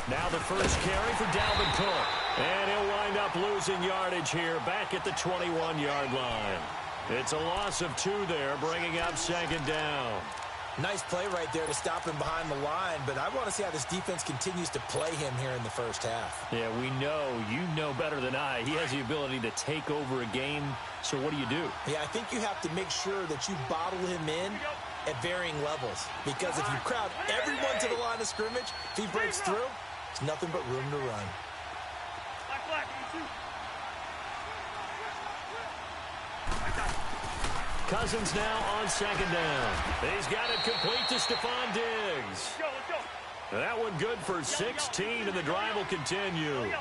Now the first carry for Dalvin Cook. And he'll wind up losing yardage here back at the 21-yard line. It's a loss of 2 there, bringing up second down. Nice play right there to stop him behind the line, but I want to see how this defense continues to play him here in the first half. Yeah, we know. You know better than I. He has the ability to take over a game, so what do you do? Yeah, I think you have to make sure that you bottle him in at varying levels, because if you crowd everyone to the line of scrimmage, if he breaks through, there's nothing but room to run. Cousins now on second down. He's got it complete to Stephon Diggs. That one good for 16, and the drive will continue.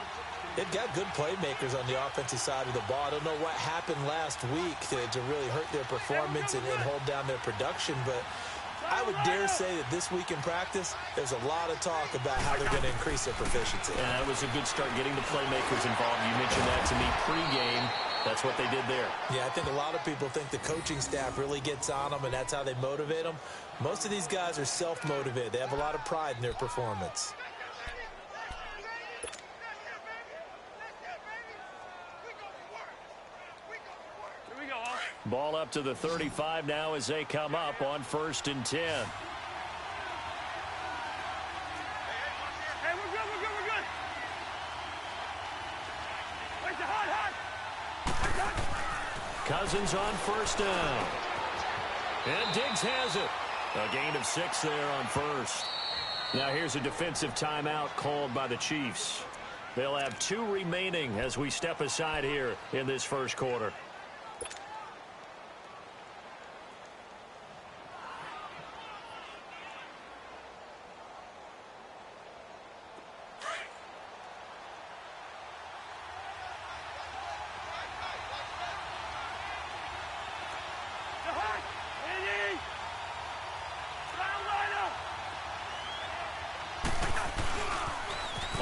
They've got good playmakers on the offensive side of the ball. I don't know what happened last week to really hurt their performance and hold down their production, but I would dare say that this week in practice, there's a lot of talk about how they're going to increase their proficiency. Yeah, that was a good start getting the playmakers involved. You mentioned that to me pregame. That's what they did there. Yeah, I think a lot of people think the coaching staff really gets on them, and that's how they motivate them. Most of these guys are self-motivated. They have a lot of pride in their performance. Ball up to the 35 now as they come up on 1st and 10. Hey, we're good. Where's the hot? Cousins on 1st down. And Diggs has it. A gain of 6 there on 1st. Now here's a defensive timeout called by the Chiefs. They'll have 2 remaining as we step aside here in this first quarter.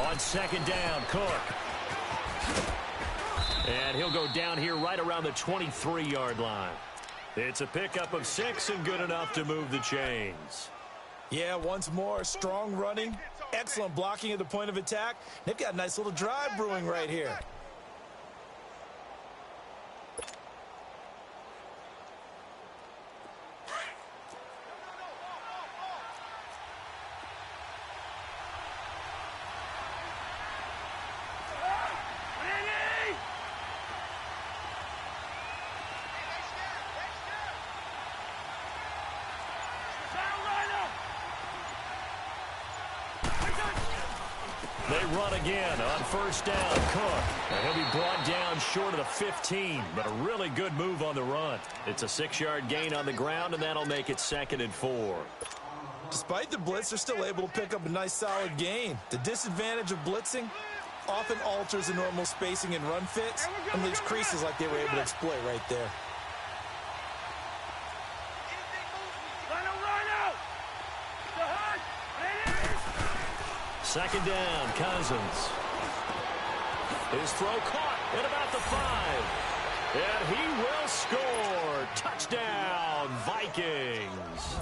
On second down, Cook. And he'll go down here right around the 23-yard line. It's a pickup of 6 and good enough to move the chains. Yeah, once more, strong running, excellent blocking at the point of attack. They've got a nice little drive brewing right here. They run again on 1st down. Cook. And he'll be brought down short of the 15, but a really good move on the run. It's a 6-yard gain on the ground, and that'll make it 2nd and 4. Despite the blitz, they're still able to pick up a nice solid gain. The disadvantage of blitzing often alters the normal spacing and run fits and leaves creases like they were able to exploit right there. Second down, Cousins. His throw caught at about the 5. And he will score. Touchdown, Vikings.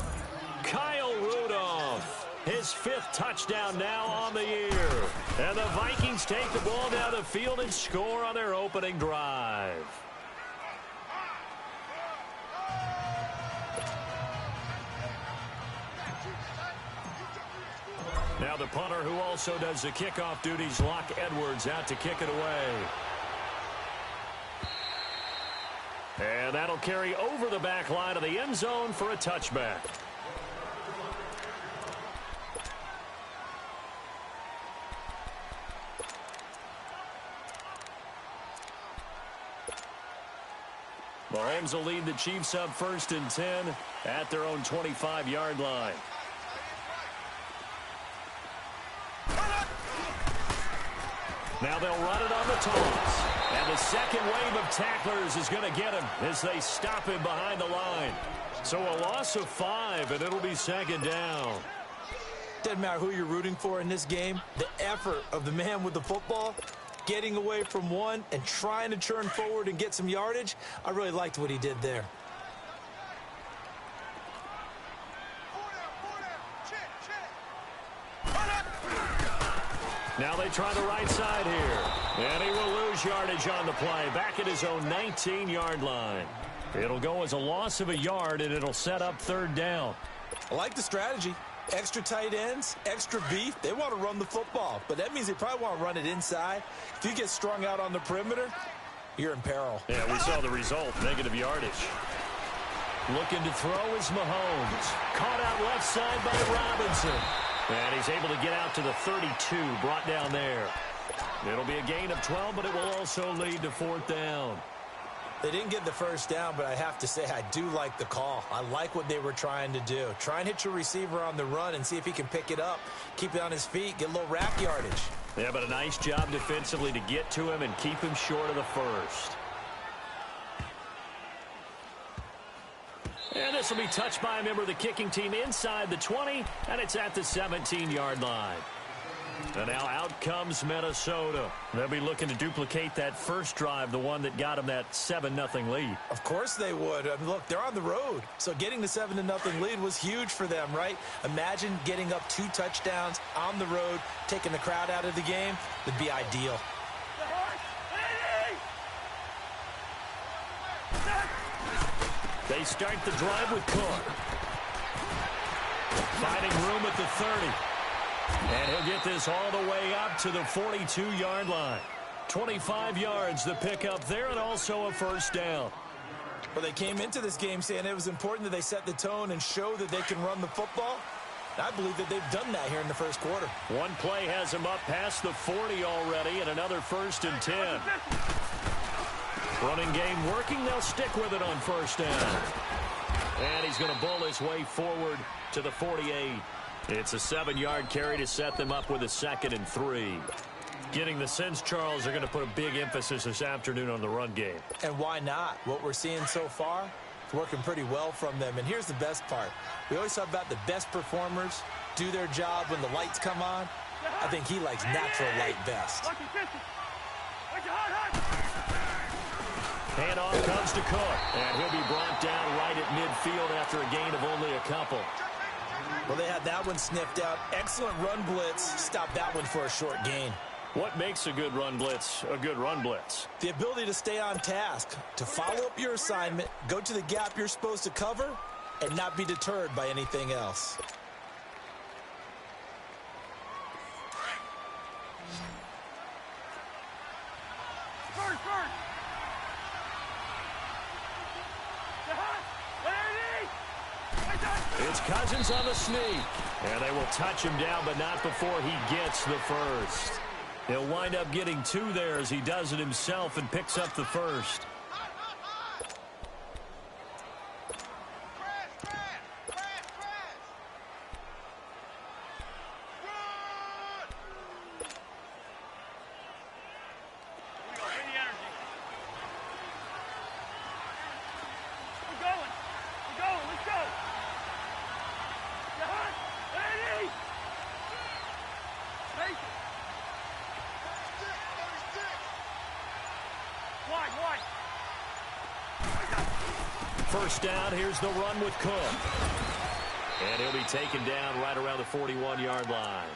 Kyle Rudolph, his 5th touchdown now on the year. And the Vikings take the ball down the field and score on their opening drive. Now the punter, who also does the kickoff duties, Locke Edwards, out to kick it away. And that'll carry over the back line of the end zone for a touchback. Mahomes will lead the Chiefs up 1st and 10 at their own 25-yard line. Now they'll run it on the toss. And the second wave of tacklers is going to get him as they stop him behind the line. So a loss of 5, and it'll be 2nd down. Doesn't matter who you're rooting for in this game. The effort of the man with the football, getting away from one and trying to turn forward and get some yardage, I really liked what he did there. Now they try the right side here. And he will lose yardage on the play. Back at his own 19-yard line. It'll go as a loss of a yard, and it'll set up third down. I like the strategy. Extra tight ends, extra beef. They want to run the football, but that means they probably want to run it inside. If you get strung out on the perimeter, you're in peril. Yeah, we saw the result, negative yardage. Looking to throw is Mahomes. Caught out left side by Robinson. And he's able to get out to the 32, brought down there. It'll be a gain of 12, but it will also lead to fourth down. They didn't get the first down, but I have to say I do like the call. I like what they were trying to do. Try and hit your receiver on the run and see if he can pick it up. Keep it on his feet, get a little rack yardage. Yeah, but a nice job defensively to get to him and keep him short of the first. And this will be touched by a member of the kicking team inside the 20, and it's at the 17-yard line. And now out comes Minnesota. They'll be looking to duplicate that first drive, the one that got them that 7-0 lead. Of course they would. I mean, look, they're on the road. So getting the 7-0 lead was huge for them, right? Imagine getting up 2 touchdowns on the road, taking the crowd out of the game. Would be ideal. They start the drive with Cook. Finding room at the 30. And he'll get this all the way up to the 42-yard line. 25 yards the pickup there, and also a first down. Well, they came into this game saying it was important that they set the tone and show that they can run the football. I believe that they've done that here in the first quarter. One play has him up past the 40 already, and another 1st and 10. Running game working. They'll stick with it on first down. And he's going to bull his way forward to the 48. It's a 7-yard carry to set them up with a 2nd and 3. Getting the sense, Charles, are going to put a big emphasis this afternoon on the run game. And why not? What we're seeing so far is working pretty well from them. And here's the best part. We always talk about the best performers do their job when the lights come on. I think he likes natural light best. Handoff comes to Cook, and he'll be brought down right at midfield after a gain of only a couple. Well, they had that one sniffed out. Excellent run blitz. Stop that one for a short gain. What makes a good run blitz a good run blitz? The ability to stay on task, to follow up your assignment, go to the gap you're supposed to cover, and not be deterred by anything else. It's Cousins on the sneak. And they will touch him down, but not before he gets the first. He'll wind up getting 2 there as he does it himself and picks up the first. First down, here's the run with Cook. And he'll be taken down right around the 41-yard line.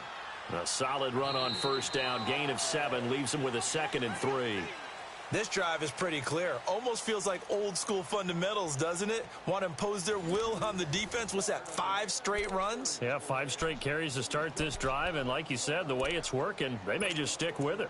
A solid run on first down, gain of 7, leaves him with a 2nd and 3. This drive is pretty clear. Almost feels like old school fundamentals, doesn't it? Want to impose their will on the defense. What's that, 5 straight runs? Yeah, 5 straight carries to start this drive. And like you said, the way it's working, they may just stick with it.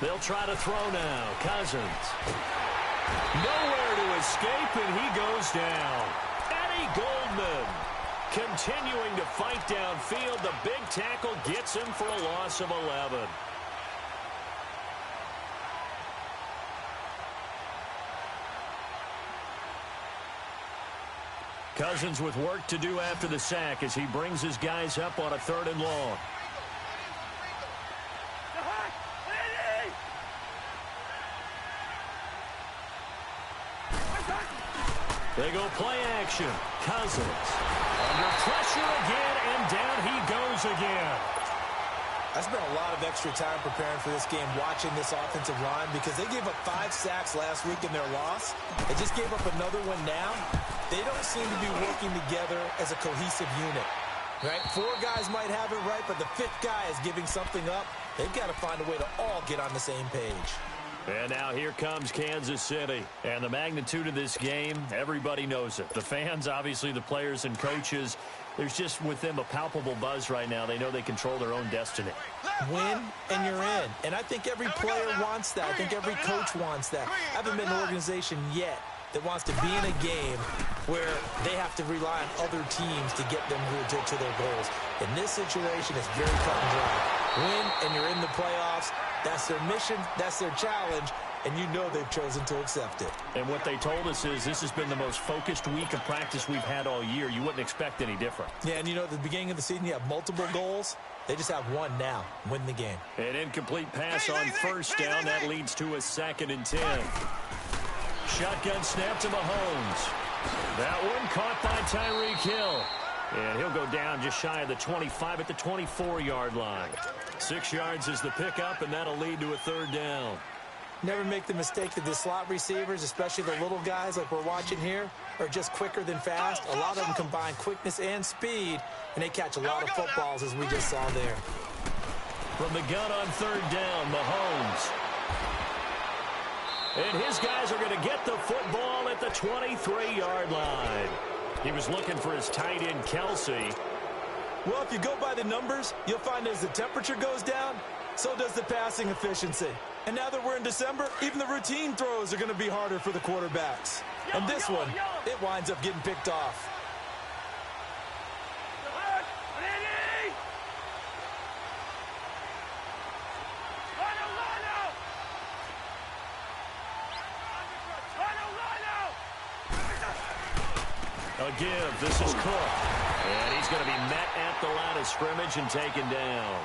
They'll try to throw now. Cousins. Nowhere to escape, and he goes down. Eddie Goldman continuing to fight downfield. The big tackle gets him for a loss of 11. Cousins with work to do after the sack as he brings his guys up on a 3rd and long. They go play action. Cousins under pressure again, and down he goes again. I spent a lot of extra time preparing for this game watching this offensive line because they gave up 5 sacks last week in their loss. They just gave up another one now. They don't seem to be working together as a cohesive unit. Right? 4 guys might have it right, but the 5th guy is giving something up. They've got to find a way to all get on the same page. And now here comes Kansas City. And the magnitude of this game, everybody knows it. The fans, obviously the players and coaches, there's just with them a palpable buzz right now. They know they control their own destiny. Win, and you're in. And I think every player wants that. I think every coach wants that. I haven't been an organization yet that wants to be in a game where they have to rely on other teams to get them to their goals. In this situation, it's very cut and dry. Win, and you're in the playoffs. That's their mission. That's their challenge. And you know they've chosen to accept it. And what they told us is this has been the most focused week of practice we've had all year. You wouldn't expect any different. Yeah, and you know, at the beginning of the season, you have multiple goals. They just have one now. Win the game. An incomplete pass on first down. That leads to a 2nd and 10. Shotgun snap to Mahomes. That one caught by Tyreek Hill. And he'll go down just shy of the 25 at the 24-yard line. 6 yards is the pickup, and that'll lead to a 3rd down. Never make the mistake that the slot receivers, especially the little guys like we're watching here, are just quicker than fast. A lot of them combine quickness and speed, and they catch a lot of footballs, as we just saw there. From the gun on 3rd down, Mahomes. And his guys are going to get the football at the 23-yard line. He was looking for his tight end, Kelsey. Well, if you go by the numbers, you'll find as the temperature goes down, so does the passing efficiency. And now that we're in December, even the routine throws are going to be harder for the quarterbacks. And this one, it winds up getting picked off. A give. This is Cook. And he's going to be met at the line of scrimmage and taken down.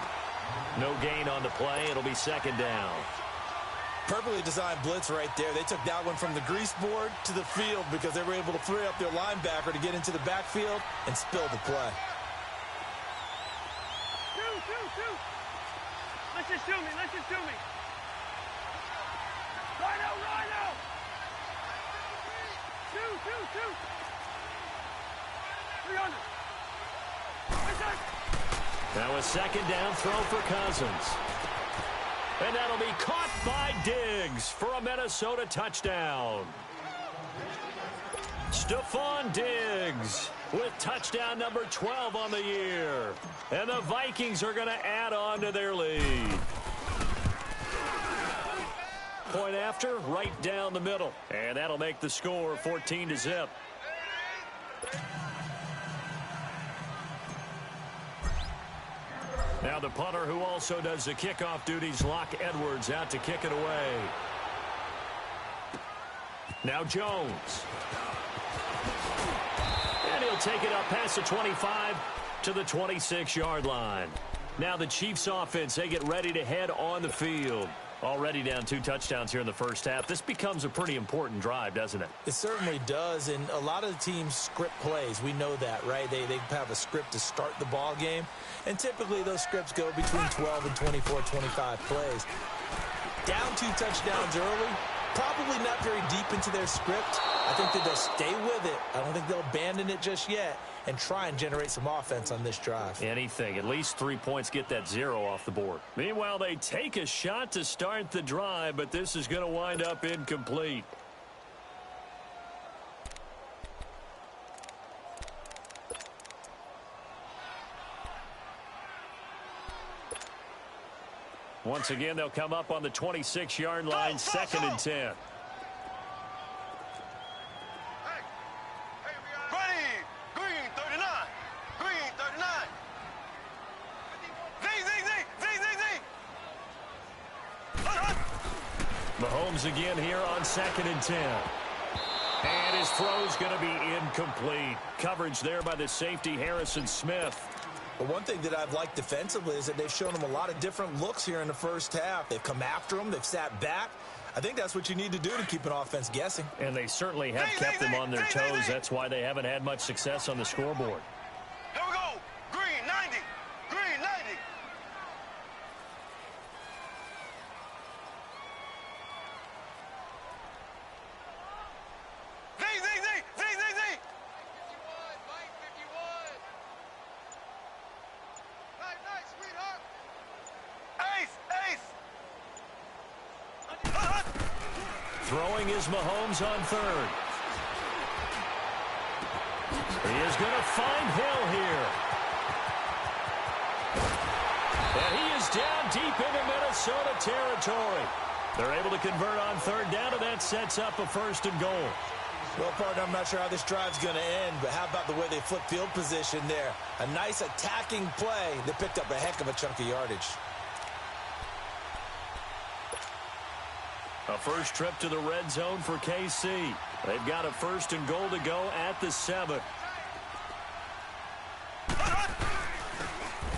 No gain on the play. It'll be 2nd down. Perfectly designed blitz right there. They took that one from the grease board to the field because they were able to free up their linebacker to get into the backfield and spill the play. Let's just shoot me. Let's just shoot me. Rhino, Rhino. Shoot. 300. Now a 2nd down throw for Cousins. And that'll be caught by Diggs for a Minnesota touchdown. Stephon Diggs with touchdown number 12 on the year. And the Vikings are going to add on to their lead. Point after, right down the middle. And that'll make the score 14-0. Now the punter who also does the kickoff duties, Locke Edwards, out to kick it away. Now Jones. And he'll take it up past the 25 to the 26-yard line. Now the Chiefs offense, they get ready to head on the field. Already down 2 touchdowns here in the first half. This becomes a pretty important drive, doesn't it? It certainly does, and a lot of the teams script plays. We know that, right? They have a script to start the ball game, and typically those scripts go between 12 and 24, 25 plays. Down 2 touchdowns early, probably not very deep into their script. I think that they'll stay with it. I don't think they'll abandon it just yet and try and generate some offense on this drive. Anything. At least 3 points, get that 0 off the board. Meanwhile, they take a shot to start the drive, but this is going to wind up incomplete. Once again, they'll come up on the 26-yard line, 2nd and 10. Mahomes again here on 2nd and 10. And his throw's going to be incomplete. Coverage there by the safety, Harrison Smith. But one thing that I've liked defensively is that they've shown him a lot of different looks here in the first half. They've come after him. They've sat back. I think that's what you need to do to keep an offense guessing. And they certainly have kept them on their toes. That's why they haven't had much success on the scoreboard. Here we go. Green 90. Green 90. Z. 51, Mike 51. Nice, sweetheart. Ace. Throwing is Mahomes on third. He is going to find Hill here. And he is down deep into Minnesota territory. They're able to convert on third down, and that sets up a 1st and goal. Well, partner, I'm not sure how this drive's going to end, but how about the way they flip field position there? A nice attacking play that picked up a heck of a chunk of yardage. A first trip to the red zone for KC. They've got a 1st and goal to go at the 7.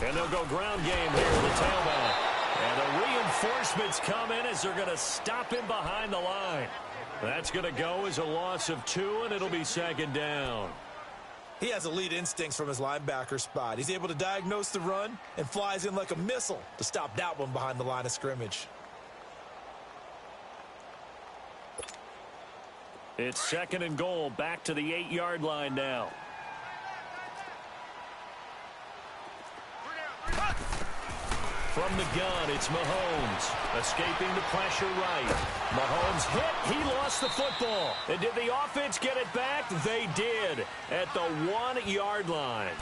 And they'll go ground game here with the tailback. And the reinforcements come in as they're going to stop him behind the line. That's going to go as a loss of 2, and it'll be 2nd down. He has elite instincts from his linebacker spot. He's able to diagnose the run and flies in like a missile to stop that one behind the line of scrimmage. It's 2nd and goal, back to the 8-yard line now. From the gun, it's Mahomes. Escaping the pressure right. Mahomes hit. He lost the football. And did the offense get it back? They did at the 1-yard line.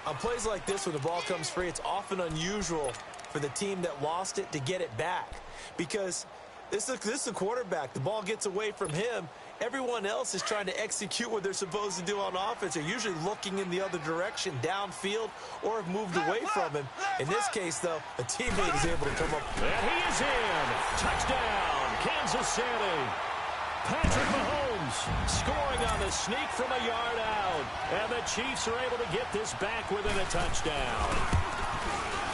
On plays like this, when the ball comes free, it's often unusual for the team that lost it to get it back. Because this is a quarterback. The ball gets away from him. Everyone else is trying to execute what they're supposed to do on offense. They're usually looking in the other direction, downfield, or have moved away from him. In this case, though, a teammate is able to come up. And he is in. Touchdown, Kansas City. Patrick Mahomes scoring on the sneak from a yard out. And the Chiefs are able to get this back within a touchdown.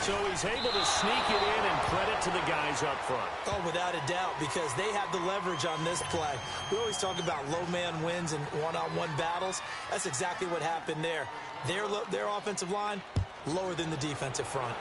So he's able to sneak it in, and credit to the guys up front. Oh, without a doubt, because they have the leverage on this play. We always talk about low man wins and one-on-one battles. That's exactly what happened there. Their offensive line, lower than the defensive front.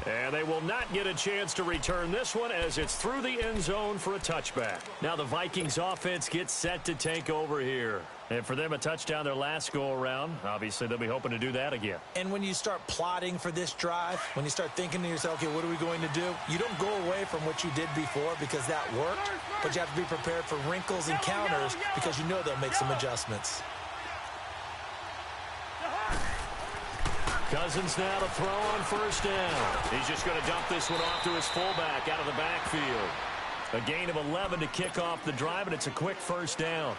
And they will not get a chance to return this one as it's through the end zone for a touchback. Now the Vikings offense gets set to take over here. And for them, a touchdown their last go-around. Obviously, they'll be hoping to do that again. And when you start plotting for this drive, when you start thinking to yourself, okay, what are we going to do? You don't go away from what you did before because that worked, but you have to be prepared for wrinkles and counters because you know they'll make some adjustments. Cousins now to throw on 1st down. He's just going to dump this one off to his fullback out of the backfield. A gain of 11 to kick off the drive, and it's a quick 1st down.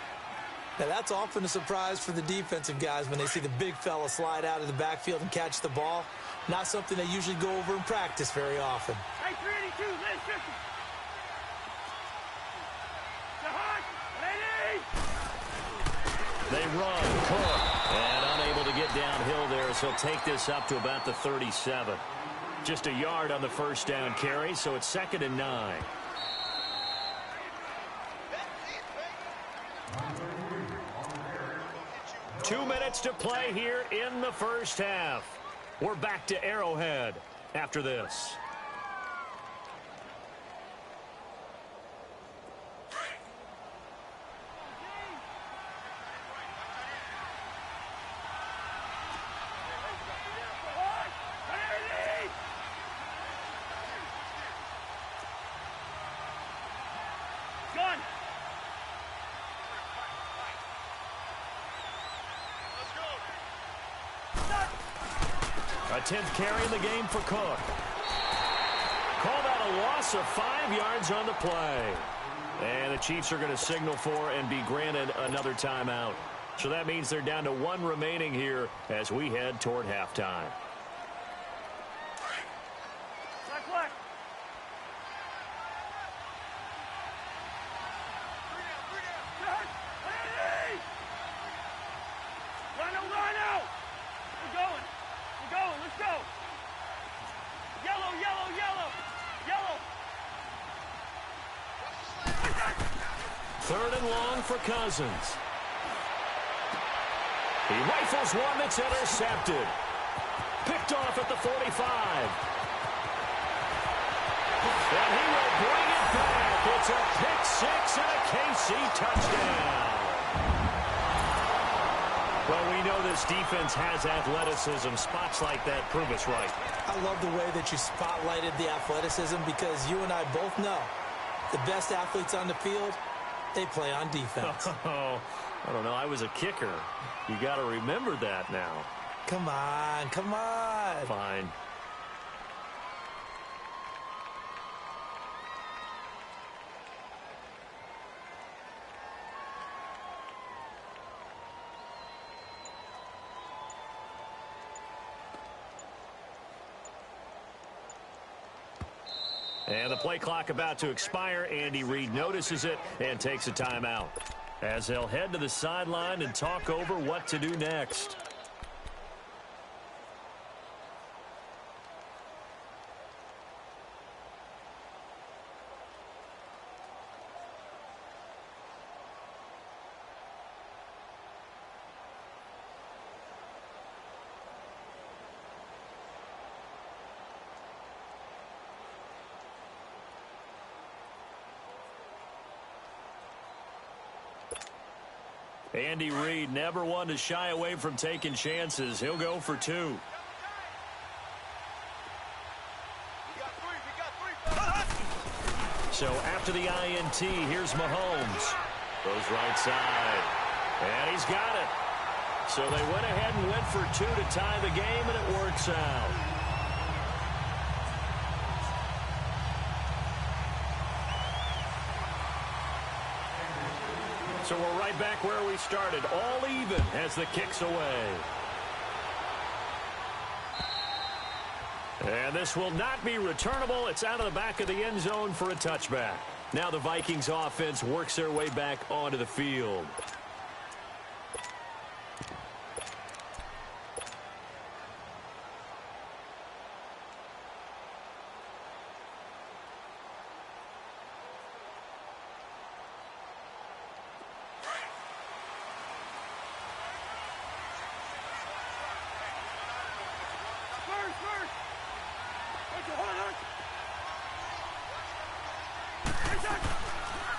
Now, that's often a surprise for the defensive guys when they see the big fella slide out of the backfield and catch the ball. Not something they usually go over in practice very often. Hey, 382, let's shift it. They run, Cook, and unable to get downhill there, so he'll take this up to about the 37. Just a yard on the 1st down carry, so it's 2nd and 9. Two minutes to play here in the 1st half. We're back to Arrowhead after this. A 10th carry in the game for Cook. Call that a loss of 5 yards on the play. And the Chiefs are going to signal for and be granted another timeout. So that means they're down to 1 remaining here as we head toward halftime. Let's go. Yellow. 3rd and long for Cousins. He rifles one that's intercepted. Picked off at the 45. And he will bring it back. It's a pick six and a KC touchdown. Well, we know this defense has athleticism. Spots like that prove us right. I love the way that you spotlighted the athleticism because you and I both know the best athletes on the field, they play on defense. Oh, I don't know. I was a kicker. You got to remember that now. Come on, come on. Fine. And the play clock about to expire. Andy Reid notices it and takes a timeout as they'll head to the sideline and talk over what to do next. Andy Reid, never one to shy away from taking chances. He'll go for 2. So after the INT, here's Mahomes. Goes right side. And he's got it. So they went ahead and went for 2 to tie the game, and it works out. So we're right back where we started, all even as the kick's away. And this will not be returnable. It's out of the back of the end zone for a touchback. Now the Vikings offense works their way back onto the field.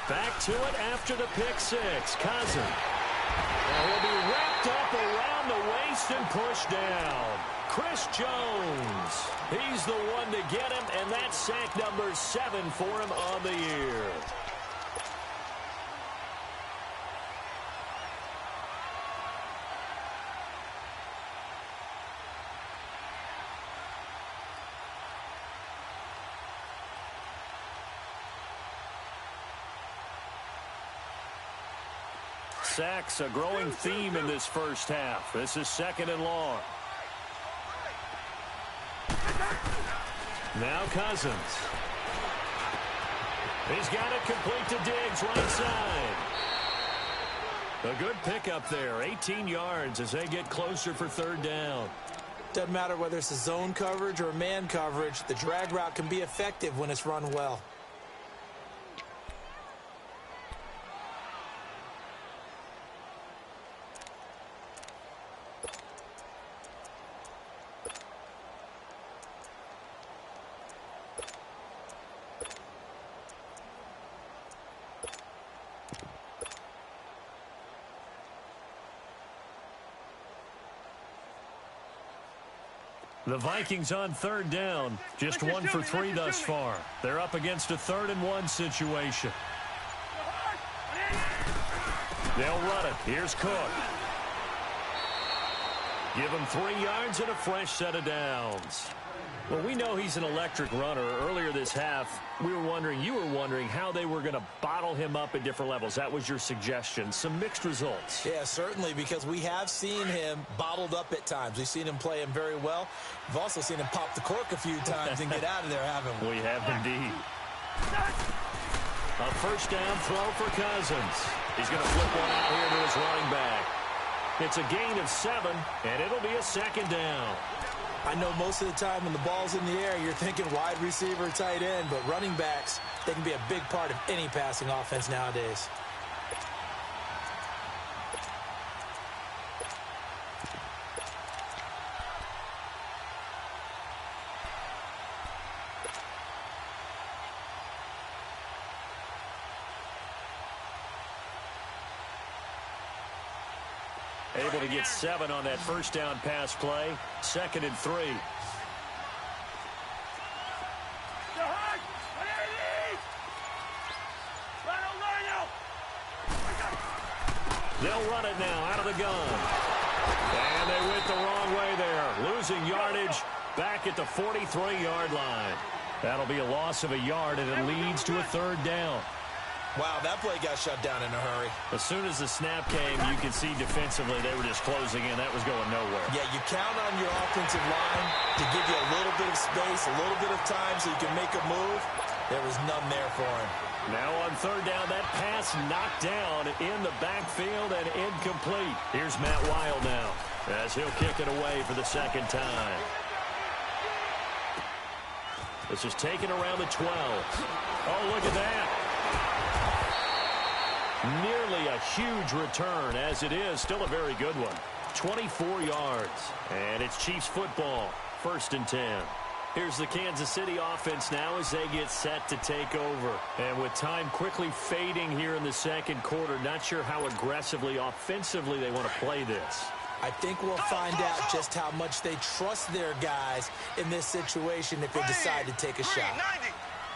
Back to it after the pick six. Cousins. And he'll be wrapped up around the waist and pushed down. Chris Jones. He's the one to get him, and that's sack number 7 for him on the year. Sacks, a growing theme in this first half. This is 2nd and long. Now Cousins. He's got it complete to Diggs, right side. A good pickup there, 18 yards as they get closer for 3rd down. Doesn't matter whether it's a zone coverage or man coverage, the drag route can be effective when it's run well. The Vikings on 3rd down, just 1 for 3 thus far. They're up against a 3rd and 1 situation. They'll run it. Here's Cook. Give him 3 yards and a fresh set of downs. Well, we know he's an electric runner. Earlier this half, you were wondering how they were going to bottle him up at different levels. That was your suggestion. Some mixed results. Yeah, certainly, because we have seen him bottled up at times. We've seen him play him very well. We've also seen him pop the cork a few times and get out of there, haven't we? We have indeed. A 1st down throw for Cousins. He's going to flip one out here to his running back. It's a gain of 7, and it'll be a 2nd down. I know most of the time when the ball's in the air, you're thinking wide receiver, tight end, but running backs, they can be a big part of any passing offense nowadays. Able to get 7 on that first down pass play. 2nd and 3. They'll run it now out of the gun. And they went the wrong way there. Losing yardage back at the 43-yard line. That'll be a loss of a yard, and it leads to a 3rd down. Wow, that play got shut down in a hurry. As soon as the snap came, you could see defensively they were just closing in. That was going nowhere. Yeah, you count on your offensive line to give you a little bit of space, a little bit of time so you can make a move. There was none there for him. Now on 3rd down, that pass knocked down in the backfield and incomplete. Here's Matt Wild now as he'll kick it away for the 2nd time. This is taken around the 12. Oh, look at that. Nearly a huge return, as it is still a very good one. 24 yards. And it's Chiefs football. 1st and 10. Here's the Kansas City offense now as they get set to take over. And with time quickly fading here in the 2nd quarter, not sure how aggressively, offensively they want to play this. I think we'll find out just how much they trust their guys in this situation if they decide to take a shot.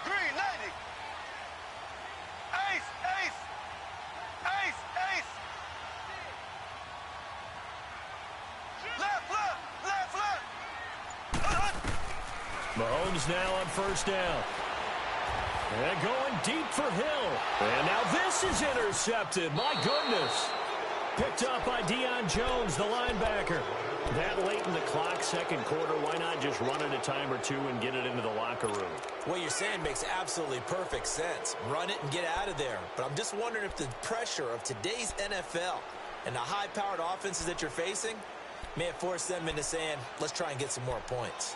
Green 90. Ace, ace. Ace, ace. Left, left, left, left. Mahomes now on 1st down. And going deep for Hill. And now this is intercepted. My goodness. Picked up by Deion Jones, the linebacker. That late in the clock, 2nd quarter, why not just run it a time or two and get it into the locker room? What you're saying makes absolutely perfect sense. Run it and get out of there. But I'm just wondering if the pressure of today's NFL and the high-powered offenses that you're facing may have forced them into saying, let's try and get some more points.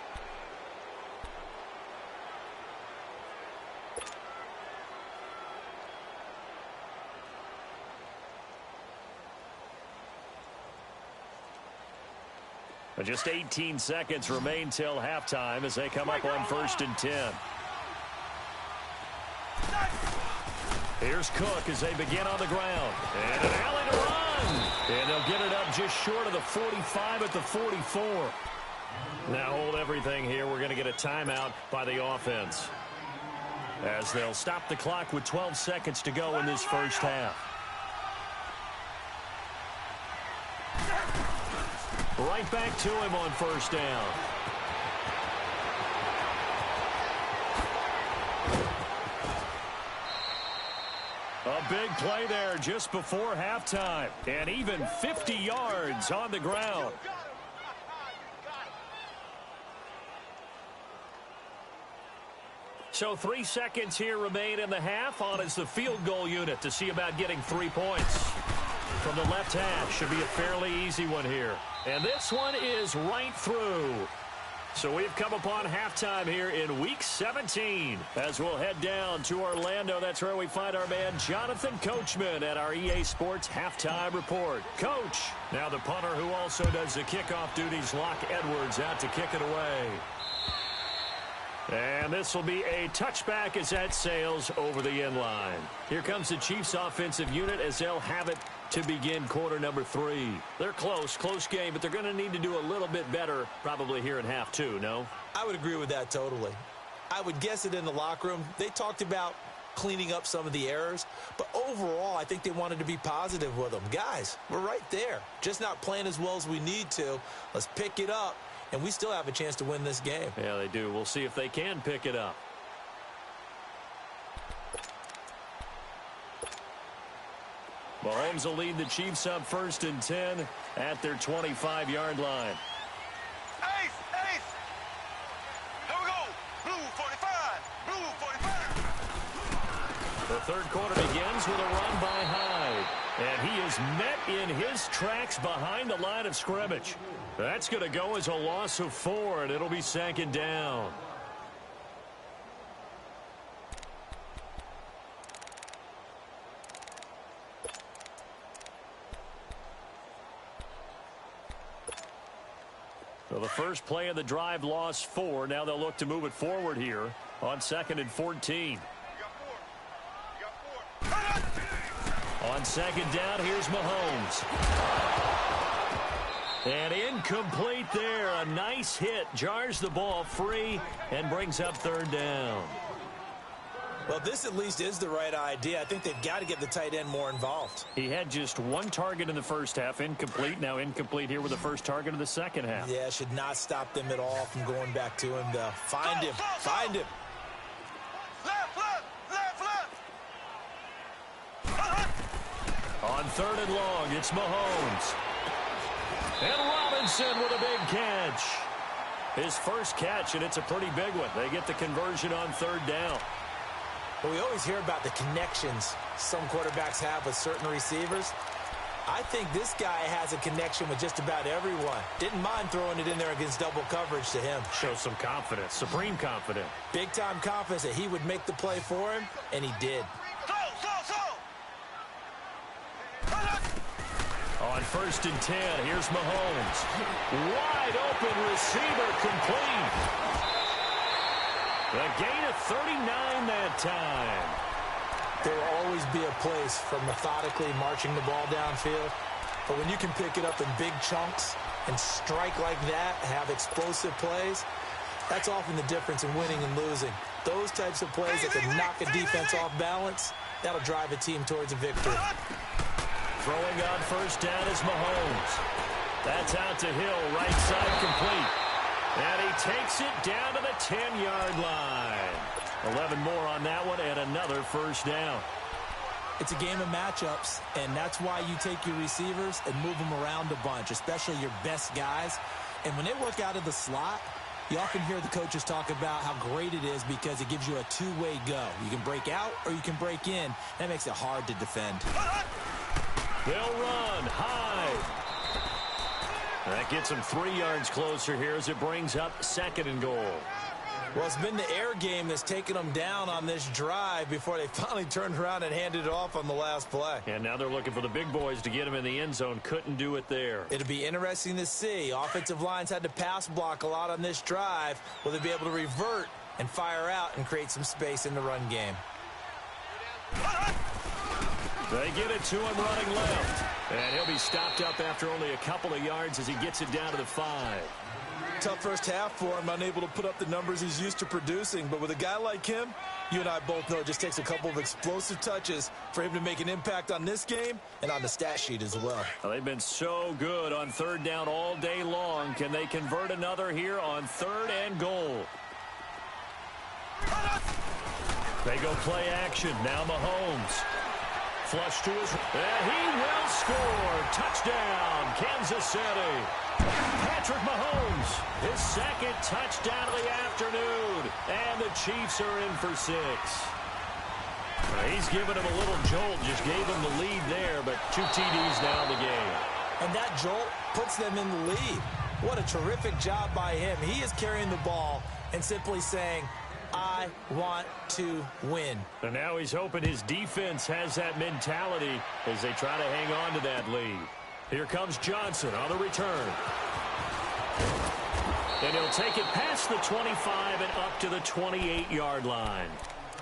Just 18 seconds remain till halftime as they come up on 1st and 10. Here's Cook as they begin on the ground. And an alley to run. And they'll get it up just short of the 45 at the 44. Now hold everything here. We're going to get a timeout by the offense, as they'll stop the clock with 12 seconds to go in this 1st half. Right back to him on 1st down. A big play there just before halftime. And even 50 yards on the ground. So 3 seconds here remain in the half. On is the field goal unit to see about getting 3 points. From the left hash, should be a fairly easy one here. And this one is right through. So we've come upon halftime here in Week 17. As we'll head down to Orlando, that's where we find our man Jonathan Coachman at our EA Sports Halftime Report. Coach, now the punter who also does the kickoff duties, Locke Edwards, out to kick it away. And this will be a touchback as that sails over the end line. Here comes the Chiefs offensive unit as they'll have it to begin quarter number 3. They're close game, but they're going to need to do a little bit better probably here in half 2, no? I would agree with that totally. I would guess it in the locker room. They talked about cleaning up some of the errors, but overall I think they wanted to be positive with them. Guys, we're right there. Just not playing as well as we need to. Let's pick it up. And we still have a chance to win this game. Yeah, they do. We'll see if they can pick it up. Mahomes will lead the Chiefs up 1st and 10 at their 25-yard line. Ace, ace. Here we go. Blue 45. Blue 45. The 3rd quarter begins with a run by Hyde. And he is met in his tracks behind the line of scrimmage. That's going to go as a loss of 4, and it'll be 2nd down. So the first play of the drive lost 4. Now they'll look to move it forward here on 2nd and 14. On 2nd down, here's Mahomes. And incomplete there. A nice hit. Jars the ball free and brings up third down. Well, this at least is the right idea. I think they've got to get the tight end more involved. He had just one target in the first half. Incomplete. Now incomplete here with the first target of the second half. Yeah, should not stop them at all from going back to him, though. Find him. Find him. Left, left, left, left. On third and long, it's Mahomes. And Robinson with a big catch. His first catch, and it's a pretty big one. They get the conversion on third down. Well, we always hear about the connections some quarterbacks have with certain receivers. I think this guy has a connection with just about everyone. Didn't mind throwing it in there against double coverage to him. Shows some confidence, supreme confidence. Big-time confidence that he would make the play for him, and he did. On first and 10, here's Mahomes. Wide open receiver complete. A gain of 39 that time. There will always be a place for methodically marching the ball downfield. But when you can pick it up in big chunks and strike like that, have explosive plays, that's often the difference in winning and losing. Those types of plays that can knock a defense off balance, that'll drive a team towards a victory. Throwing on first down is Mahomes. That's out to Hill, right side complete. And he takes it down to the 10-yard line. 11 more on that one and another first down. It's a game of matchups, and that's why you take your receivers and move them around a bunch, especially your best guys. And when they work out of the slot, you often hear the coaches talk about how great it is because it gives you a two-way go. You can break out or you can break in. That makes it hard to defend. They'll run high. That gets them 3 yards closer here as it brings up second and goal. Well, it's been the air game that's taken them down on this drive before they finally turned around and handed it off on the last play. And now they're looking for the big boys to get him in the end zone. Couldn't do it there. It'll be interesting to see. Offensive lines had to pass block a lot on this drive. Will they be able to revert and fire out and create some space in the run game? They get it to him running left. And he'll be stopped up after only a couple of yards as he gets it down to the 5. Tough first half for him, unable to put up the numbers he's used to producing. But with a guy like him, you and I both know it just takes a couple of explosive touches for him to make an impact on this game and on the stat sheet as well. Well, they've been so good on third down all day long. Can they convert another here on third and goal? They go play action. Now Mahomes. Flush to his... And he will score. Touchdown, Kansas City. Patrick Mahomes, his second touchdown of the afternoon. And the Chiefs are in for 6. He's giving him a little jolt. Just gave him the lead there, but 2 TDs now in the game. And that jolt puts them in the lead. What a terrific job by him. He is carrying the ball and simply saying, I want to win. And now he's hoping his defense has that mentality as they try to hang on to that lead. Here comes Johnson on the return. And he'll take it past the 25 and up to the 28-yard line.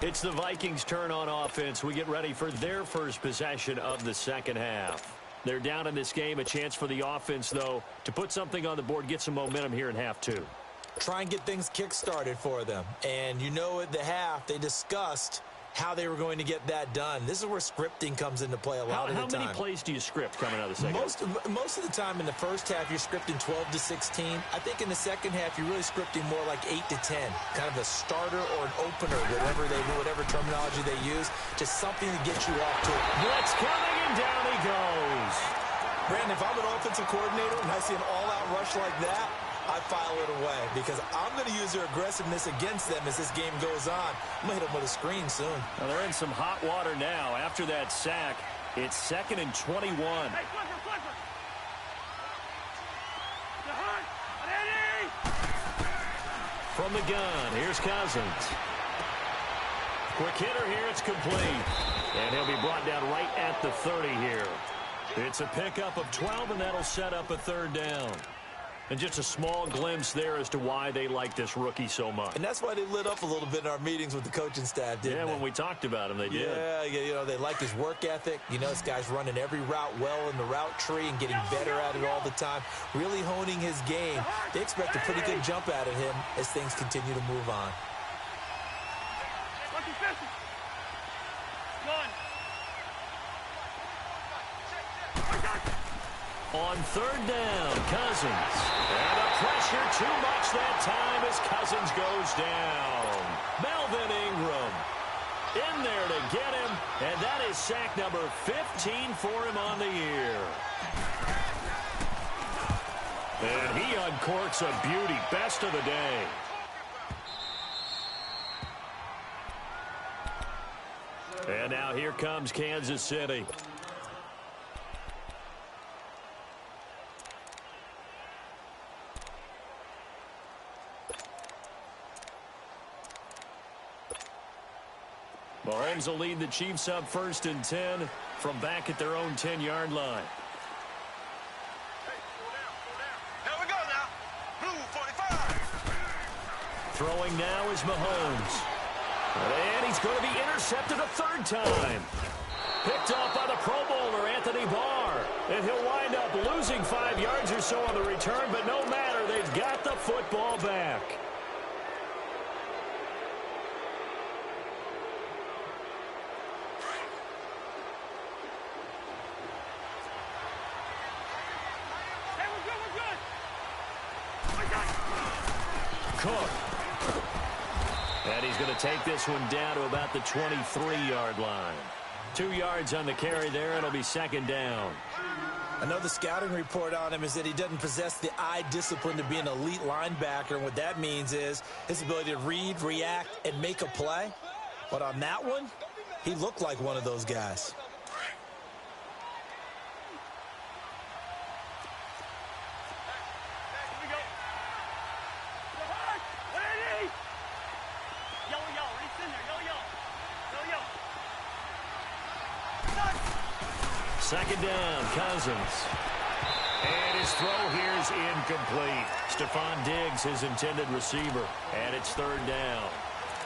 It's the Vikings' turn on offense. We get ready for their first possession of the second half. They're down in this game. A chance for the offense, though, to put something on the board, get some momentum here in half 2. Try and get things kick-started for them. And you know at the half, they discussed how they were going to get that done. This is where scripting comes into play a lot of the time. How many plays do you script coming out of the second half? Most of the time in the first half, you're scripting 12 to 16. I think in the second half, you're really scripting more like 8 to 10. Kind of a starter or an opener, whatever terminology they use. Just something to get you off to it. Blitz coming, and down he goes. Brandon, if I'm an offensive coordinator and I see an all-out rush like that, I file it away because I'm going to use their aggressiveness against them as this game goes on. I'm going to hit them with a screen soon. Well, they're in some hot water now. After that sack, it's 2nd and 21. Hey, Clifford! Ready? From the gun, here's Cousins. Quick hitter here, it's complete. And he'll be brought down right at the 30 here. It's a pickup of 12, and that'll set up a third down. And just a small glimpse there as to why they like this rookie so much. And that's why they lit up a little bit in our meetings with the coaching staff, didn't they? Yeah, when we talked about him, they did. Yeah, you know, they like his work ethic. You know, this guy's running every route well in the route tree and getting better at it all the time, really honing his game. They expect a pretty good jump out of him as things continue to move on. On third down, Cousins. And the pressure too much that time as Cousins goes down. Melvin Ingram in there to get him, and that is sack number 15 for him on the year. And he uncorks a beauty, best of the day. And now here comes Kansas City. Mahomes will lead the Chiefs up 1st and 10 from back at their own 10-yard line. Here we go now. Blue 45. Throwing now is Mahomes. And he's going to be intercepted a third time. Picked off by the Pro Bowler, Anthony Barr. And he'll wind up losing 5 yards or so on the return, but no matter, they've got the football back. Cook. And he's going to take this one down to about the 23-yard line. 2 yards on the carry there. It'll be 2nd down. I know the scouting report on him is that he doesn't possess the eye discipline to be an elite linebacker. And what that means is his ability to read, react, and make a play. But on that one, he looked like one of those guys. Second down, Cousins. And his throw here is incomplete. Stephon Diggs, his intended receiver. And it's 3rd down.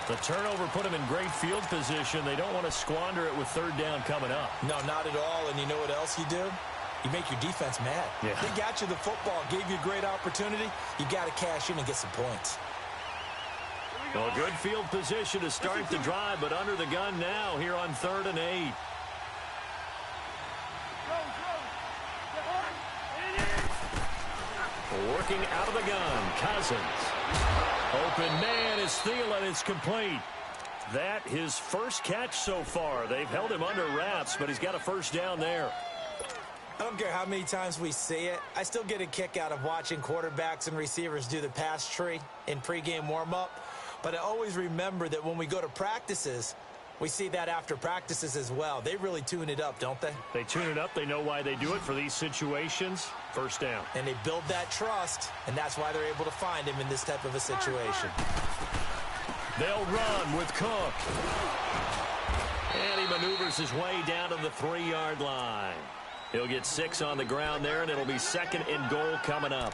The turnover put him in great field position. They don't want to squander it with 3rd down coming up. No, not at all. And you know what else you do? You make your defense mad. Yeah. They got you the football, gave you a great opportunity. You got to cash in and get some points. Well, good field position to start the drive, but under the gun now here on 3rd and 8. Working out of the gun, Cousins. Open man is Thielen. It's complete. That his first catch so far. They've held him under wraps, but he's got a 1st down there. I don't care how many times we see it. I still get a kick out of watching quarterbacks and receivers do the pass tree in pregame warm-up. But I always remember that when we go to practices, we see that after practices as well. They really tune it up, don't they? They tune it up. They know why they do it for these situations. 1st down. And they build that trust, and that's why they're able to find him in this type of a situation. They'll run with Cook. And he maneuvers his way down to the 3-yard line. He'll get 6 on the ground there, and it'll be 2nd and goal coming up.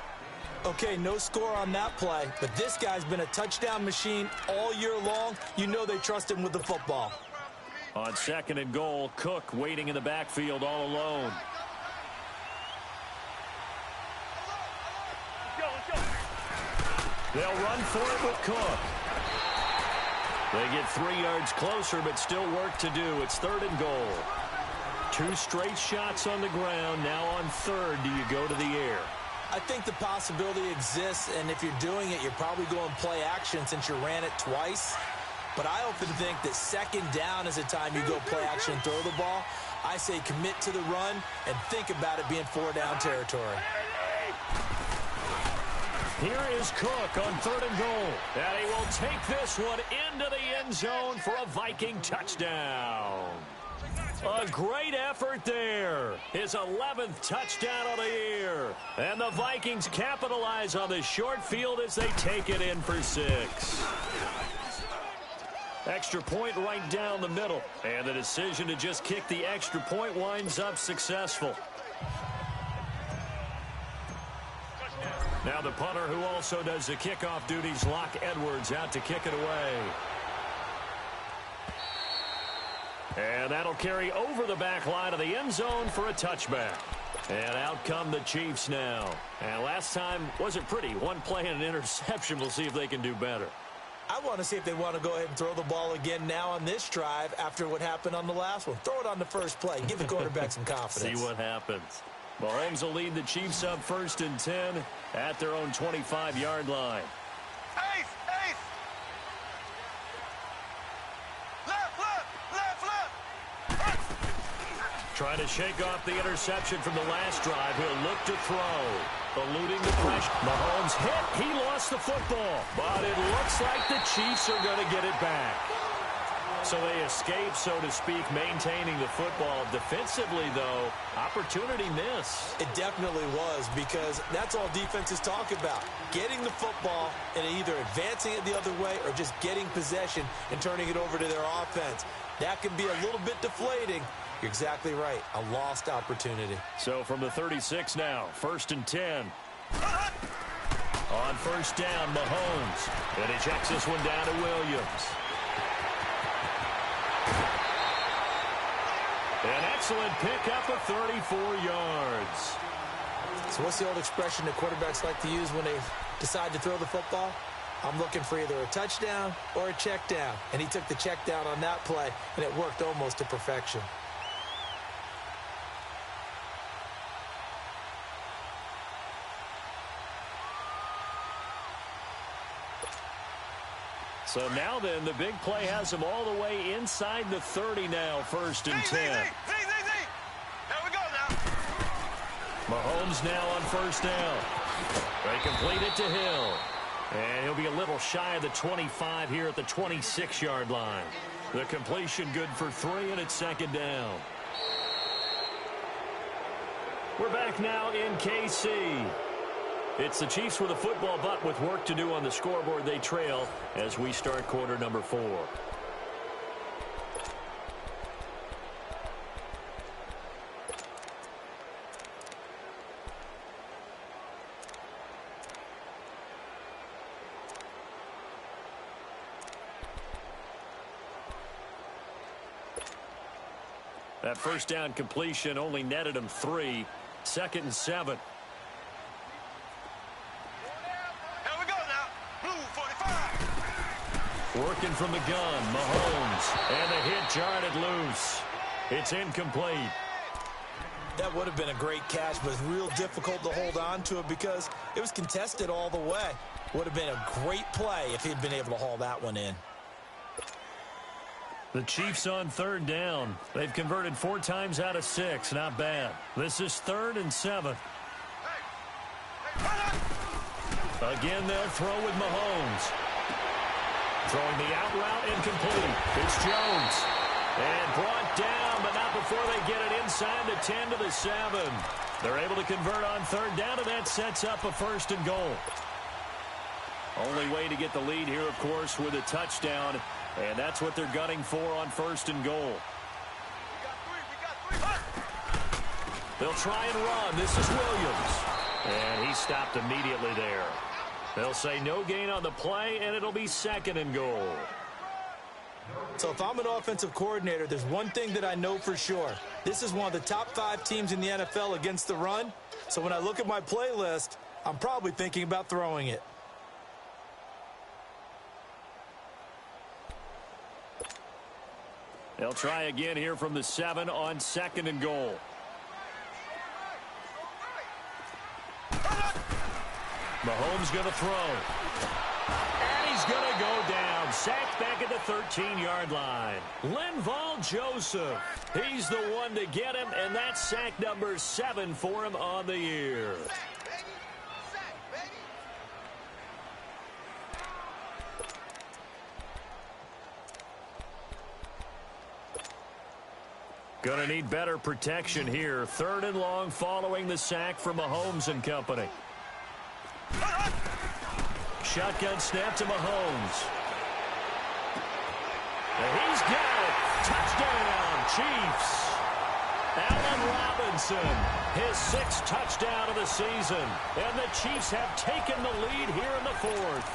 Okay, no score on that play, but this guy's been a touchdown machine all year long. You know they trust him with the football. On 2nd and goal, Cook waiting in the backfield all alone. They'll run for it with Cook. They get 3 yards closer, but still work to do. It's 3rd and goal. 2 straight shots on the ground. Now on 3rd, do you go to the air? I think the possibility exists, and if you're doing it, you're probably going play action since you ran it twice. But I often think that 2nd down is a time you go play action and throw the ball. I say commit to the run and think about it being 4-down territory. Here is Cook on 3rd and goal. And he will take this one into the end zone for a Viking touchdown. A great effort there. His 11th touchdown of the year. And the Vikings capitalize on the short field as they take it in for 6. Extra point right down the middle. And the decision to just kick the extra point winds up successful. Now the punter who also does the kickoff duties, Locke Edwards, out to kick it away. And that'll carry over the back line of the end zone for a touchback. And out come the Chiefs now. And last time wasn't pretty. One play and an interception. We'll see if they can do better. I want to see if they want to go ahead and throw the ball again now on this drive after what happened on the last one. Throw it on the first play. Give the quarterback some confidence. See what happens. Mahomes will lead the Chiefs up 1st and 10 at their own 25-yard line. Ace, ace. Left, left, left, left. Trying to shake off the interception from the last drive. He'll look to throw. Eluding the pressure. Mahomes hit. He lost the football. But it looks like the Chiefs are going to get it back. So they escape, so to speak, maintaining the football. Defensively, though, opportunity miss. It definitely was, because that's all defenses talk about. Getting the football and either advancing it the other way or just getting possession and turning it over to their offense. That can be a little bit deflating. You're exactly right. A lost opportunity. So from the 36 now, 1st and 10. On 1st down, Mahomes. And he checks this one down to Williams. An excellent pickup of 34 yards. So what's the old expression that quarterbacks like to use when they decide to throw the football? I'm looking for either a touchdown or a check down. And he took the check down on that play, and it worked almost to perfection. So now then, the big play has him all the way inside the 30 now, 1st and 10. There we go now. Mahomes now on 1st down. They complete it to Hill. And he'll be a little shy of the 25 here at the 26-yard line. The completion good for 3, and it's 2nd down. We're back now in KC. It's the Chiefs with a football, but with work to do on the scoreboard. They trail as we start quarter number 4. That 1st down completion only netted him 3. 2nd and 7. Working from the gun, Mahomes, and the hit jarred it loose. It's incomplete. That would have been a great catch, but real difficult to hold on to it because it was contested all the way. Would have been a great play if he'd been able to haul that one in. The Chiefs on 3rd down. They've converted 4 times out of 6. Not bad. This is 3rd and 7. Again, they'll throw with Mahomes. Throwing the out route incomplete. It's Jones. And brought down, but not before they get it inside the 10 to the 7. They're able to convert on 3rd down, and that sets up a 1st and goal. Only way to get the lead here, of course, with a touchdown. And that's what they're gunning for on 1st and goal. They'll try and run. This is Williams. And he stopped immediately there. They'll say no gain on the play, and it'll be 2nd and goal. So if I'm an offensive coordinator, there's one thing that I know for sure. This is one of the top 5 teams in the NFL against the run. So when I look at my play list, I'm probably thinking about throwing it. They'll try again here from the 7 on 2nd and goal. Mahomes going to throw. And he's going to go down. Sacked back at the 13-yard line. Linval Joseph. He's the one to get him, and that's sack number 7 for him on the year. Going to need better protection here. 3rd and long following the sack from Mahomes and company. Shotgun snap to Mahomes. And he's got it. Touchdown, Chiefs. Allen Robinson, his 6th touchdown of the season. And the Chiefs have taken the lead here in the 4th.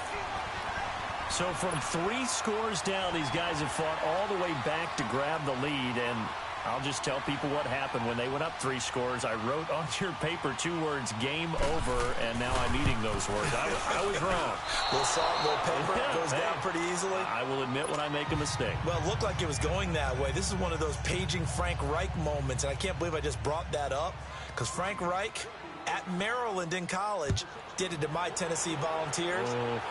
So from 3 scores down, these guys have fought all the way back to grab the lead. And I'll just tell people what happened when they went up 3 scores. I wrote on your paper 2 words, game over, and now I'm eating those words. I was wrong. A little salt, a little pepper, goes down pretty easily. I will admit when I make a mistake. Well, it looked like it was going that way. This is one of those paging Frank Reich moments, and I can't believe I just brought that up, because Frank Reich at Maryland in college did it to my Tennessee Volunteers,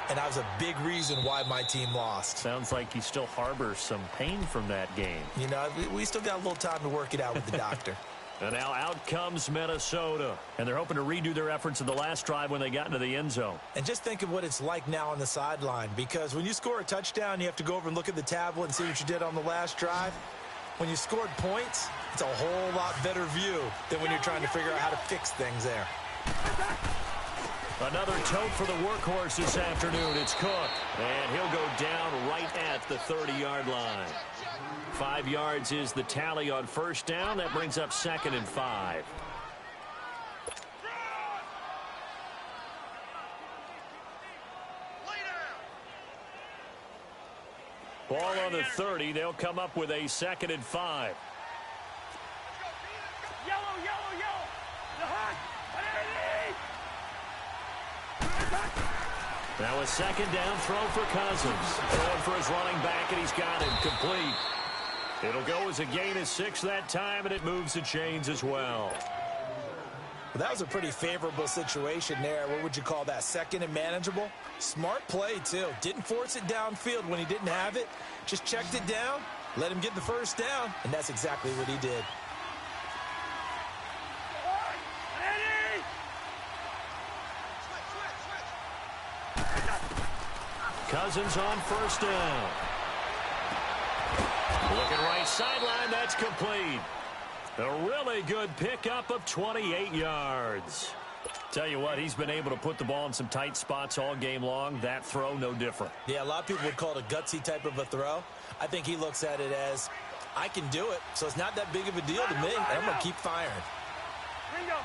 and that was a big reason why my team lost. Sounds like you still harbor some pain from that game. You know, we still got a little time to work it out with the doctor. And now out comes Minnesota, and they're hoping to redo their efforts in the last drive when they got into the end zone. And just think of what it's like now on the sideline, because when you score a touchdown, you have to go over and look at the tablet and see what you did on the last drive. When you scored points, it's a whole lot better view than when you're trying to figure out how to fix things there. Another tote for the workhorse this afternoon. It's Cook, and he'll go down right at the 30-yard line. 5 yards is the tally on first down. That brings up 2nd and 5. Ball on the 30. They'll come up with a 2nd and 5. Yellow, yellow, yellow. The hot. Now a 2nd down throw for Cousins. Going for his running back, and he's got him complete. It'll go as a gain of 6 that time, and it moves the chains as well. Well, that was a pretty favorable situation there. What would you call that? 2nd and manageable? Smart play, too. Didn't force it downfield when he didn't have it. Just checked it down, let him get the first down, and that's exactly what he did. Cousins on first down. Looking right sideline, that's complete. A really good pickup of 28 yards. Tell you what, he's been able to put the ball in some tight spots all game long. That throw, no different. Yeah, a lot of people would call it a gutsy type of a throw. I think he looks at it as, I can do it, so it's not that big of a deal to me, and I'm going to keep firing. Bingo.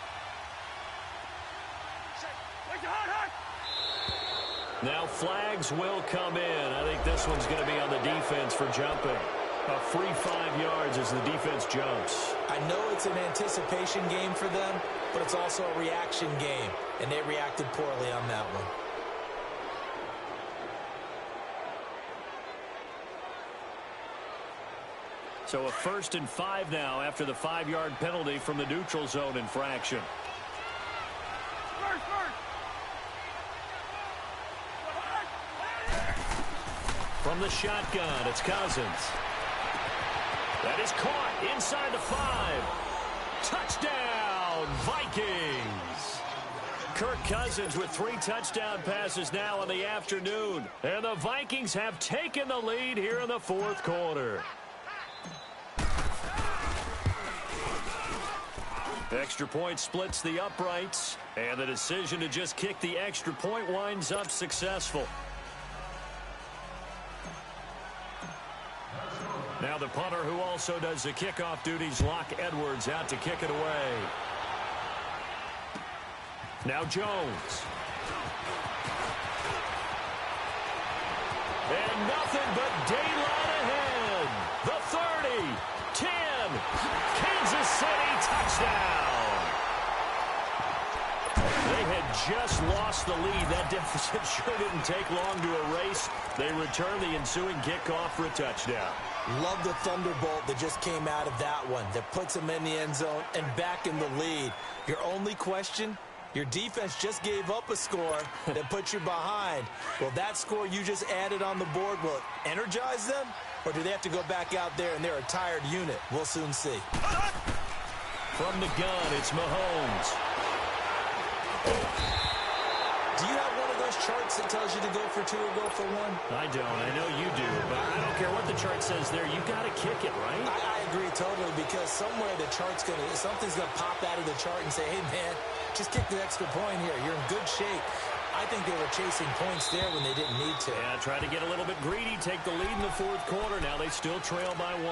Where's the hot, hot? Now flags will come in. I think this one's going to be on the defense for jumping. A free 5 yards as the defense jumps. I know it's an anticipation game for them, but it's also a reaction game, and they reacted poorly on that one. So a 1st and 5 now after the 5-yard penalty from the neutral zone infraction. First. From the shotgun, it's Cousins. That is caught inside the 5. Touchdown, Vikings! Kirk Cousins with 3 touchdown passes now in the afternoon. And the Vikings have taken the lead here in the 4th quarter. Extra point splits the uprights. And the decision to just kick the extra point winds up successful. Now the punter, who also does the kickoff duties, Locke Edwards, out to kick it away. Now Jones. And nothing but daylight ahead. The 30, 10, Kansas City touchdown. They had just lost the lead. That deficit sure didn't take long to erase. They return the ensuing kickoff for a touchdown. Love the thunderbolt that just came out of that one, that puts them in the end zone and back in the lead. Your only question, your defense just gave up a score that puts you behind. Will that score you just added on the board, will it energize them? Or do they have to go back out there and they're a tired unit? We'll soon see. From the gun, it's Mahomes. Do you have one of those charts that tells you to go for 2 or go for 1? I don't. I know you do, but I don't care what the chart says there. You got to kick it, right? I agree totally, because somewhere the chart's something's going to pop out of the chart and say, hey, man, just kick the extra point here. You're in good shape. I think they were chasing points there when they didn't need to. Yeah, try to get a little bit greedy, take the lead in the 4th quarter. Now they still trail by 1.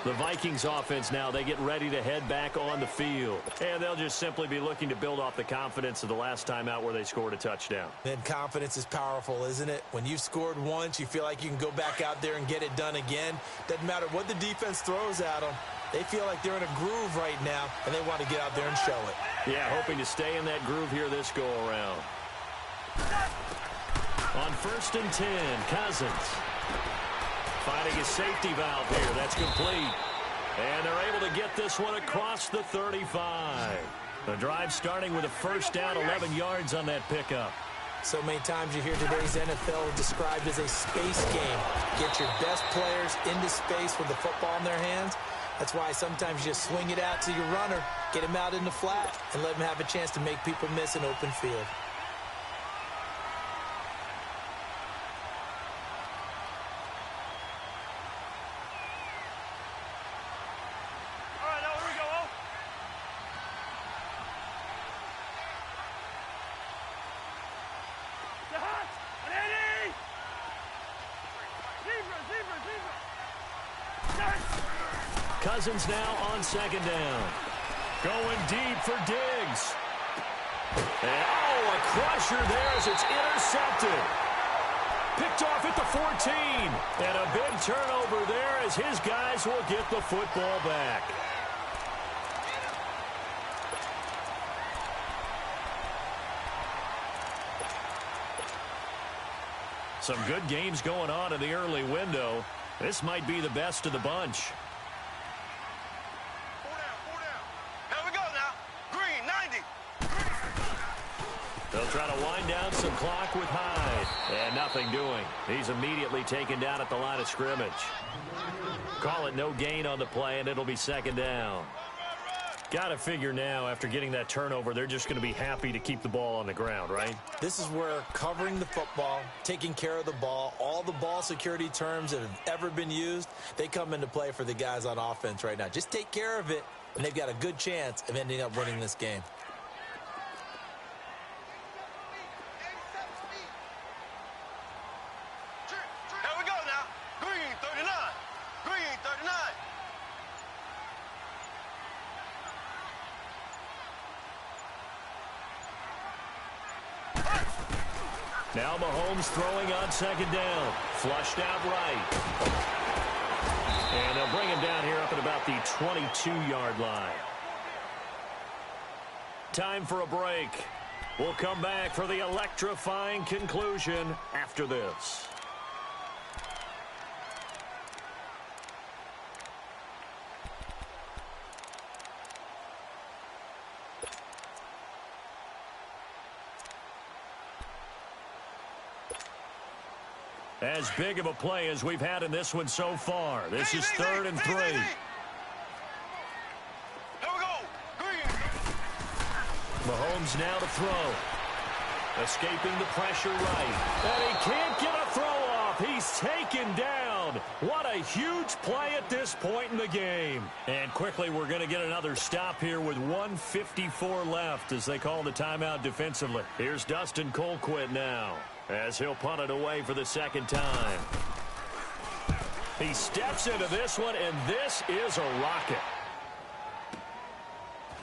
The Vikings offense now, they get ready to head back on the field. And they'll just simply be looking to build off the confidence of the last time out where they scored a touchdown. And confidence is powerful, isn't it? When you've scored once, you feel like you can go back out there and get it done again. Doesn't matter what the defense throws at them. They feel like they're in a groove right now, and they want to get out there and show it. Yeah, hoping to stay in that groove here this go-around. On 1st and 10, Cousins. Finding a safety valve here. That's complete. And they're able to get this one across the 35. The drive starting with a first down, 11 yards on that pickup. So many times you hear today's NFL described as a space game. Get your best players into space with the football in their hands. That's why sometimes you just swing it out to your runner, get him out in the flat, and let him have a chance to make people miss an open field. All right, now here we go, oh. The hot, and Eddie! Zebra, zebra, zebra! Yes! Cousins now on 2nd down. Going deep for Diggs. And, oh, a crusher there as it's intercepted. Picked off at the 14. And a big turnover there as his guys will get the football back. Some good games going on in the early window. This might be the best of the bunch. 4 down. Here we go now. Green, 90. They'll try to wind down some clock with Hyde. And nothing doing. He's immediately taken down at the line of scrimmage. Call it no gain on the play, and it'll be 2nd down. Got to figure now, after getting that turnover, they're just going to be happy to keep the ball on the ground, right? This is where covering the football, taking care of the ball, all the ball security terms that have ever been used, they come into play for the guys on offense right now. Just take care of it, and they've got a good chance of ending up winning this game. Here we go now. Green, 39. Green, 39. Now Mahomes throwing on 2nd down. Flushed out right. And they'll bring him down here up at about the 22-yard line. Time for a break. We'll come back for the electrifying conclusion after this. As big of a play as we've had in this one so far. This is 3rd and 3. Here we go. Green. Mahomes now to throw. Escaping the pressure right. And he can't get a throw off. He's taken down. What a huge play at this point in the game. And quickly we're going to get another stop here with 1:54 left as they call the timeout defensively. Here's Dustin Colquitt now as he'll punt it away for the 2nd time. He steps into this one, and this is a rocket.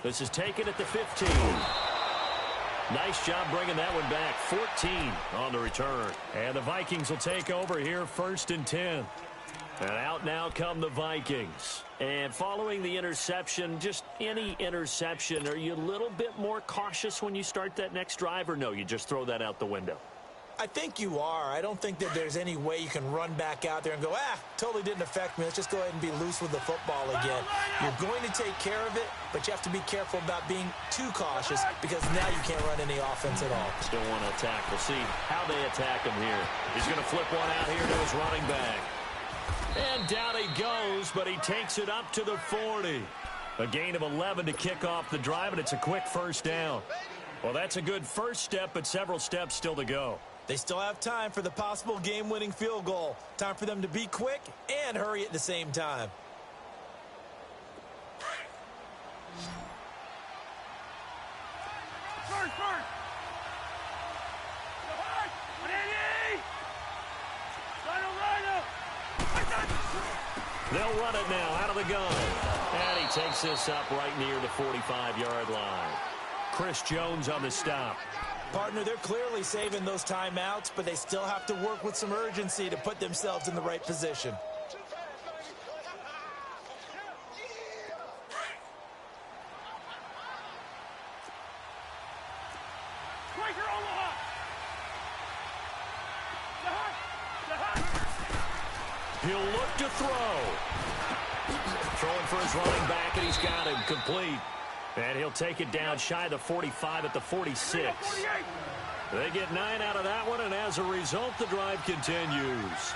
This is taken at the 15. Nice job bringing that one back. 14 on the return. And the Vikings will take over here 1st and 10. And out now come the Vikings. And following the interception, just any interception, are you a little bit more cautious when you start that next drive, or no, you just throw that out the window? I think you are. I don't think that there's any way you can run back out there and go, totally didn't affect me. Let's just go ahead and be loose with the football again. You're going to take care of it, but you have to be careful about being too cautious because now you can't run any offense at all. Still want to attack. We'll see how they attack him here. He's going to flip one out here to his running back. And down he goes, but he takes it up to the 40. A gain of 11 to kick off the drive, and it's a quick 1st down. Well, that's a good first step, but several steps still to go. They still have time for the possible game-winning field goal. Time for them to be quick and hurry at the same time. First! The hot, and Eddie! Rhino! They'll run it now out of the gun. And he takes this up right near the 45-yard line. Chris Jones on the stop. Partner, they're clearly saving those timeouts, but they still have to work with some urgency to put themselves in the right position. Striker Omaha. He'll look to throw. Throwing for his running back, and he's got him complete. And he'll take it down shy of the 45 at the 46. They get 9 out of that one, and as a result, the drive continues.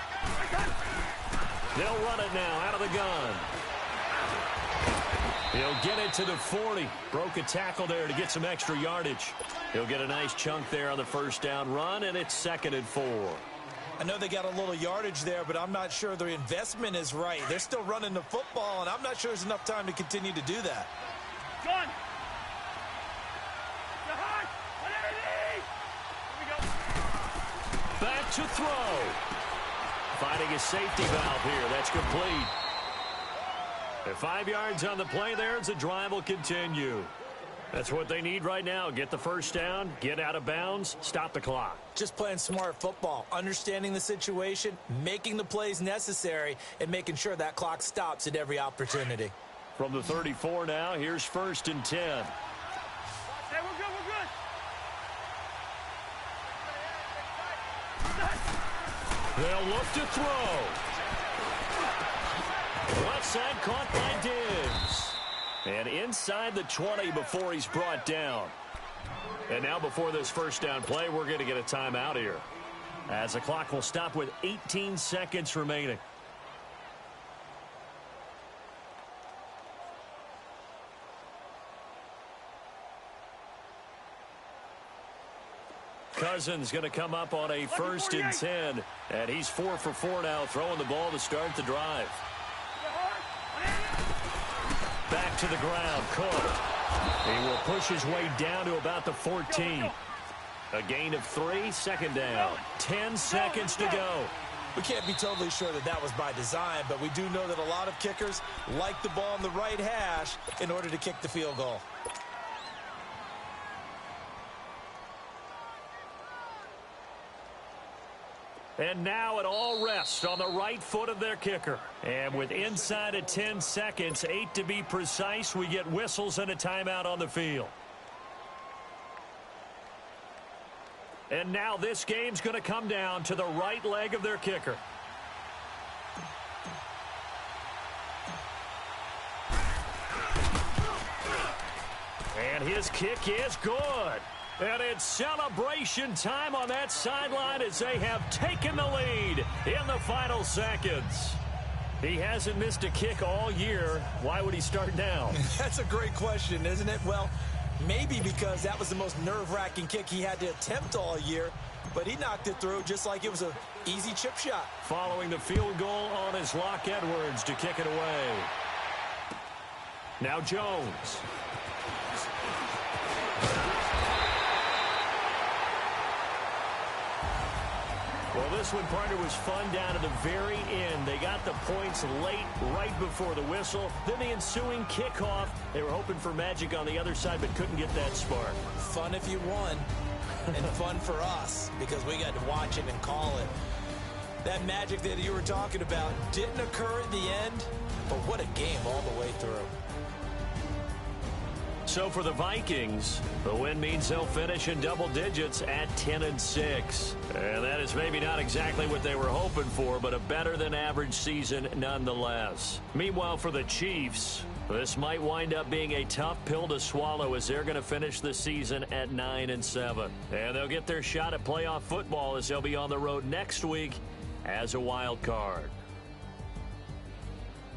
They'll run it now out of the gun. He'll get it to the 40. Broke a tackle there to get some extra yardage. He'll get a nice chunk there on the first down run, and it's 2nd and 4. I know they got a little yardage there, but I'm not sure their investment is right. They're still running the football, and I'm not sure there's enough time to continue to do that. Gun. Here we go. Back to throw. Finding a safety valve here. That's complete. And 5 yards on the play there as the drive will continue. That's what they need right now. Get the first down, get out of bounds, stop the clock. Just playing smart football, understanding the situation, making the plays necessary, and making sure that clock stops at every opportunity. From the 34 now, here's 1st and 10. Hey, we're good, we're good. They'll look to throw. Left side caught by Diggs. And inside the 20 before he's brought down. And now before this first down play, we're going to get a timeout here, as the clock will stop with 18 seconds remaining. Cousins going to come up on a 1st and 10. And he's 4 for 4 now, throwing the ball to start the drive. Back to the ground, Cook. He will push his way down to about the 14. A gain of 3, 2nd down. 10 seconds to go. We can't be totally sure that that was by design, but we do know that a lot of kickers like the ball on the right hash in order to kick the field goal. And now it all rests on the right foot of their kicker. And with inside of 10 seconds, 8 to be precise, we get whistles and a timeout on the field. And now this game's going to come down to the right leg of their kicker. And his kick is good. And it's celebration time on that sideline as they have taken the lead in the final seconds. He hasn't missed a kick all year. Why would he start now? That's a great question, isn't it? Well, maybe because that was the most nerve-wracking kick he had to attempt all year, but he knocked it through just like it was an easy chip shot. Following the field goal on his Locke Edwards to kick it away. Now Jones. Well, this one, partner, was fun down to the very end. They got the points late, right before the whistle. Then the ensuing kickoff. They were hoping for magic on the other side, but couldn't get that spark. Fun if you won, and fun for us because we got to watch it and call it. That magic that you were talking about didn't occur at the end, but what a game all the way through. So for the Vikings, the win means they'll finish in double digits at 10-6. And that is maybe not exactly what they were hoping for, but a better than average season nonetheless. Meanwhile, for the Chiefs, this might wind up being a tough pill to swallow as they're going to finish the season at 9-7. And they'll get their shot at playoff football as they'll be on the road next week as a wild card.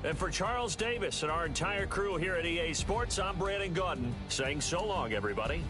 And for Charles Davis and our entire crew here at EA Sports, I'm Brandon Gaudin saying so long, everybody.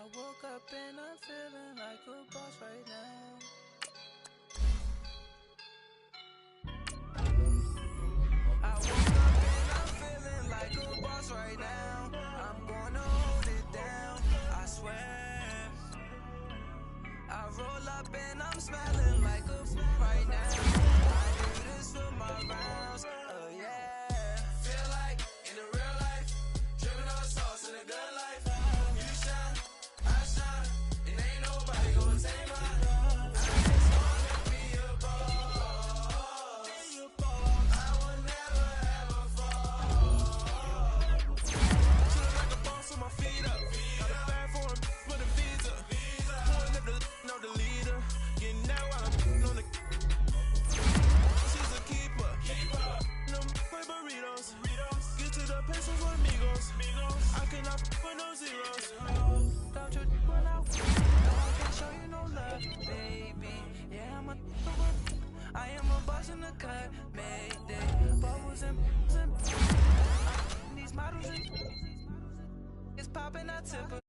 I woke up and I'm feeling like a boss right now. I woke up and I'm feeling like a boss right now. I'm gonna hold it down, I swear. I roll up and I'm smelling like a right now. I do this for my rounds, oh yeah. Feel like in the real life, dripping on sauce in a good life. You shine, I shine, and ain't nobody gonna take my love. I just wanna be a boss. I will never ever fall. Chillin' like a boss with my feet up. Got a bag for him with a visa. Pulling up the know the leader. Getting out while I'm on the. She's a keeper. Them play burritos. Get to the pesos with amigos. I cannot with no zeros. Don't you run out? No, I can't show you no love, baby. Yeah, I am a boss in the cut. Mayday. Bubbles and these models and it's popping. I tip her.